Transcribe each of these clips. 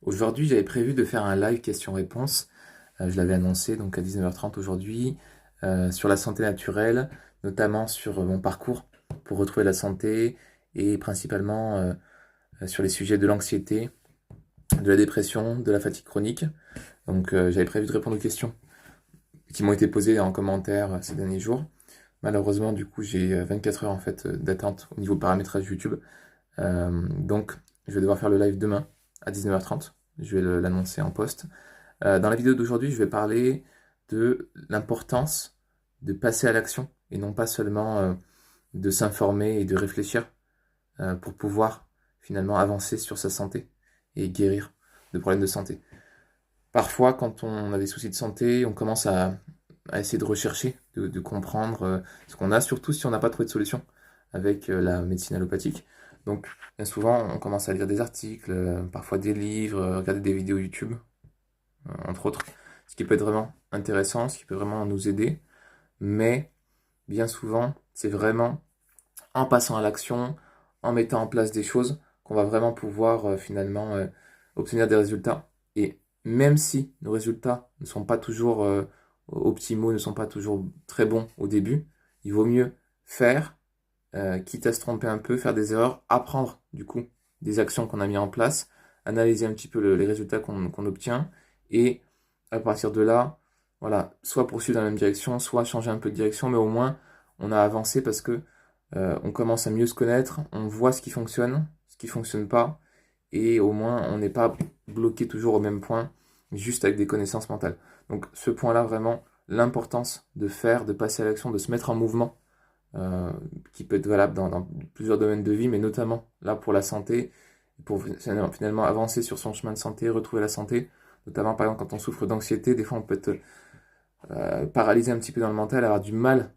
Aujourd'hui, j'avais prévu de faire un live questions-réponses. Je l'avais annoncé donc à 19h30 aujourd'hui sur la santé naturelle, notamment sur mon parcours pour retrouver la santé et principalement sur les sujets de l'anxiété, de la dépression, de la fatigue chronique. Donc j'avais prévu de répondre aux questions qui m'ont été posées en commentaire ces derniers jours. Malheureusement, du coup, j'ai 24 heures en fait d'attente au niveau paramétrage YouTube. Donc, je vais devoir faire le live demain à 19h30. Je vais l'annoncer en post. Dans la vidéo d'aujourd'hui, je vais parler de l'importance de passer à l'action et non pas seulement de s'informer et de réfléchir pour pouvoir finalement avancer sur sa santé et guérir de problèmes de santé. Parfois, quand on a des soucis de santé, on commence à essayer de rechercher, de comprendre ce qu'on a, surtout si on n'a pas trouvé de solution avec la médecine allopathique. Donc, bien souvent, on commence à lire des articles, parfois des livres, regarder des vidéos YouTube, entre autres, ce qui peut être vraiment intéressant, ce qui peut vraiment nous aider. Mais bien souvent, c'est vraiment en passant à l'action, en mettant en place des choses, qu'on va vraiment pouvoir finalement obtenir des résultats. Et même si nos résultats ne sont pas toujours optimaux, ne sont pas toujours très bons au début, il vaut mieux faire, quitte à se tromper un peu, faire des erreurs, apprendre du coup des actions qu'on a mis en place, analyser un petit peu les résultats qu'on obtient, et à partir de là, voilà, soit poursuivre dans la même direction, soit changer un peu de direction, mais au moins on a avancé parce que on commence à mieux se connaître, on voit ce qui fonctionne pas, et au moins on n'est pas bloqué toujours au même point, juste avec des connaissances mentales. Donc ce point-là, vraiment, l'importance de faire, de passer à l'action, de se mettre en mouvement, euh, qui peut être valable dans plusieurs domaines de vie, mais notamment là pour la santé, pour finalement avancer sur son chemin de santé, retrouver la santé, notamment par exemple quand on souffre d'anxiété, des fois on peut être paralysé un petit peu dans le mental, avoir du mal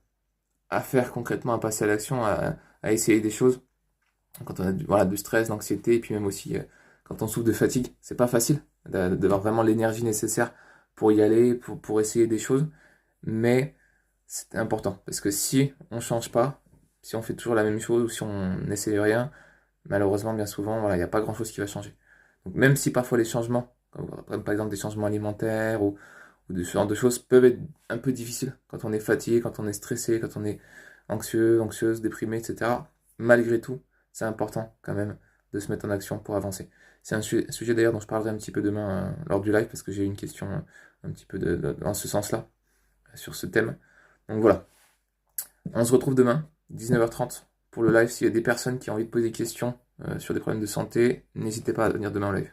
à faire concrètement, à passer à l'action, à essayer des choses, quand on a voilà, du stress, d'anxiété, et puis même aussi quand on souffre de fatigue, c'est pas facile d'avoir vraiment l'énergie nécessaire pour y aller, pour essayer des choses, mais c'est important, parce que si on change pas, si on fait toujours la même chose, ou si on n'essaye rien, malheureusement, bien souvent, voilà, il n'y a pas grand-chose qui va changer. Donc même si parfois les changements, comme par exemple des changements alimentaires, ou de ce genre de choses, peuvent être un peu difficiles quand on est fatigué, quand on est stressé, quand on est anxieux, anxieuse, déprimé, etc. Malgré tout, c'est important quand même de se mettre en action pour avancer. C'est un sujet d'ailleurs dont je parlerai un petit peu demain lors du live, parce que j'ai eu une question un petit peu dans ce sens-là, sur ce thème. Donc voilà, on se retrouve demain, 19h30, pour le live. S'il y a des personnes qui ont envie de poser des questions sur des problèmes de santé, n'hésitez pas à venir demain au live.